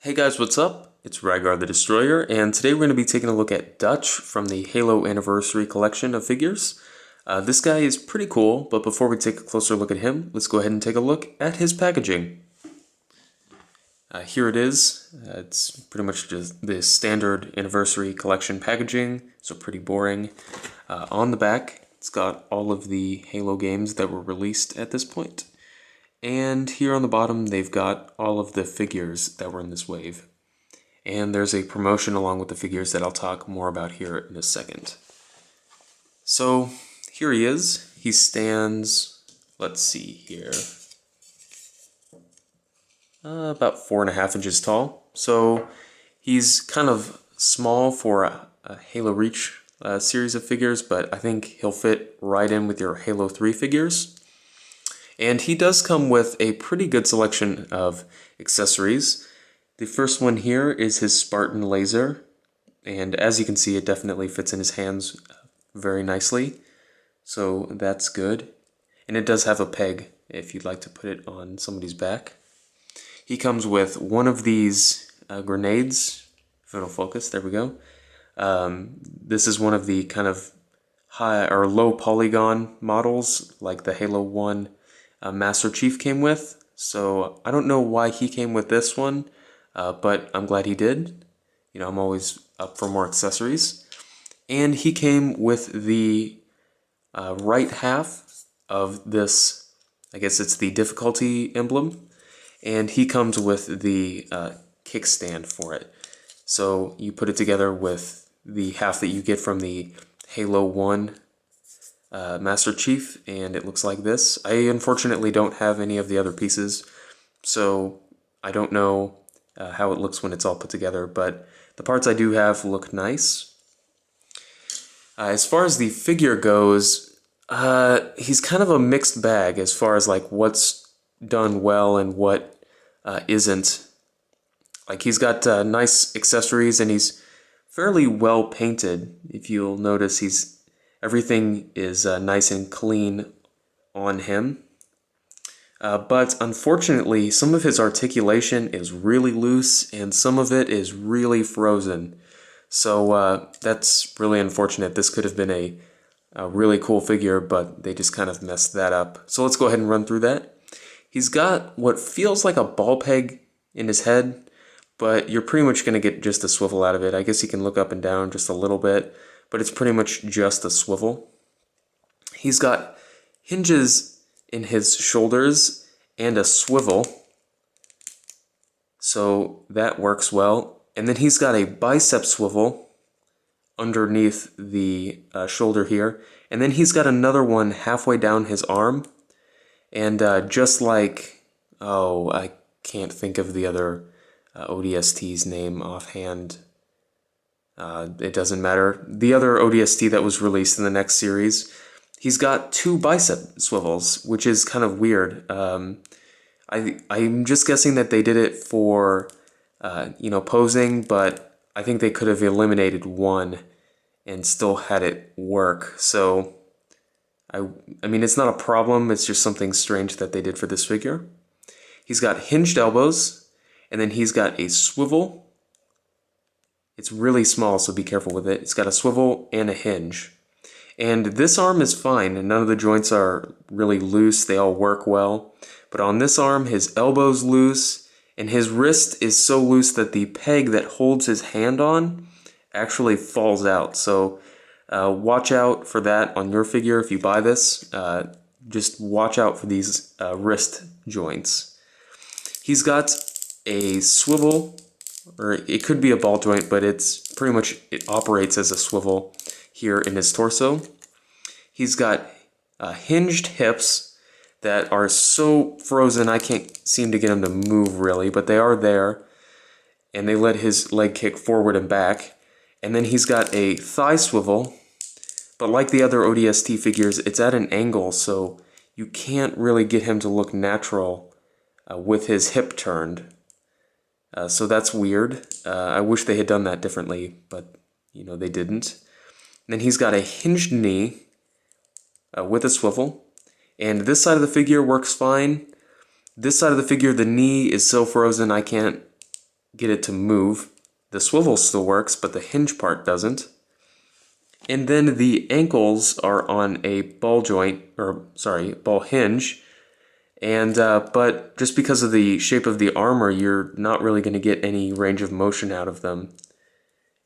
Hey guys, what's up? It's Rygar the Destroyer, and today we're going to be taking a look at Dutch from the Halo Anniversary collection of figures. This guy is pretty cool, but before we take a closer look at him, let's go ahead and take a look at his packaging. Here it is. It's pretty much just the standard Anniversary collection packaging, so pretty boring. On the back, it's got all of the Halo games that were released at this point. And here on the bottom, they've got all of the figures that were in this wave. And there's a promotion along with the figures that I'll talk more about here in a second. So here he is. He stands, let's see here, about 4.5 inches tall. So he's kind of small for a Halo Reach series of figures, but I think he'll fit right in with your Halo 3 figures. And he does come with a pretty good selection of accessories. The first one here is his Spartan laser, and as you can see, it definitely fits in his hands very nicely, so that's good. And it does have a peg if you'd like to put it on somebody's back. He comes with one of these grenades, if it'll focus, there we go. This is one of the kind of high or low polygon models, like the Halo 1 Master Chief came with, so I don't know why he came with this one, but I'm glad he did. You know, I'm always up for more accessories. And he came with the right half of this, I guess it's the difficulty emblem, and he comes with the kickstand for it. So you put it together with the half that you get from the Halo 1 Master Chief, and it looks like this. I unfortunately don't have any of the other pieces, so I don't know how it looks when it's all put together, but the parts I do have look nice. As far as the figure goes, he's kind of a mixed bag as far as like what's done well and what isn't. Like he's got nice accessories and he's fairly well painted. If you'll notice, everything is nice and clean on him. But unfortunately, some of his articulation is really loose and some of it is really frozen. So that's really unfortunate. This could have been a really cool figure, but they just kind of messed that up. So let's go ahead and run through that. He's got what feels like a ball peg in his head, but you're pretty much going to get just a swivel out of it. I guess he can look up and down just a little bit, but it's pretty much just a swivel. He's got hinges in his shoulders and a swivel, so that works well. And then he's got a bicep swivel underneath the shoulder here, and then he's got another one halfway down his arm, and just like, oh, I can't think of the other ODST's name offhand. It doesn't matter. The other ODST that was released in the next series, he's got 2 bicep swivels, which is kind of weird. I'm just guessing that they did it for, posing, but I think they could have eliminated one and still had it work. So, I mean, it's not a problem. It's just something strange that they did for this figure. He's got hinged elbows, and then he's got a swivel. It's really small, so be careful with it. It's got a swivel and a hinge. And this arm is fine, and none of the joints are really loose. They all work well. But on this arm, his elbow's loose, and his wrist is so loose that the peg that holds his hand on actually falls out. So watch out for that on your figure if you buy this. Just watch out for these wrist joints. He's got a swivel, or it could be a ball joint, but it's pretty much, it operates as a swivel here in his torso. He's got hinged hips that are so frozen I can't seem to get him to move really, but they are there, and they let his leg kick forward and back. And then he's got a thigh swivel, but like the other ODST figures, it's at an angle, so you can't really get him to look natural with his hip turned. So that's weird. I wish they had done that differently, but they didn't. And then he's got a hinged knee with a swivel, and this side of the figure works fine. This side of the figure, the knee is so frozen I can't get it to move. The swivel still works, but the hinge part doesn't. And then the ankles are on a ball joint, or sorry, ball hinge. And but just because of the shape of the armor, you're not really going to get any range of motion out of them.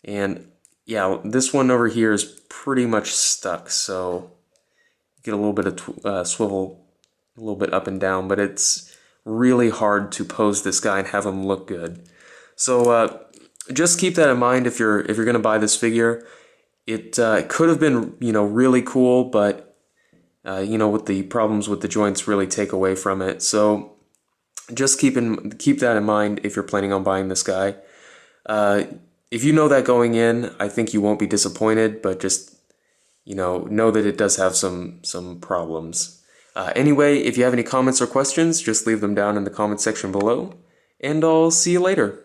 And yeah, this one over here is pretty much stuck, so get a little bit of swivel, a little bit up and down, but it's really hard to pose this guy and have him look good. So just keep that in mind if you're going to buy this figure. It could have been, you know, really cool, but you know, with the problems with the joints really take away from it. So just keep that in mind if you're planning on buying this guy. If you know that going in, I think you won't be disappointed, but just, you know that it does have some problems. Anyway, if you have any comments or questions, just leave them down in the comment section below, and I'll see you later.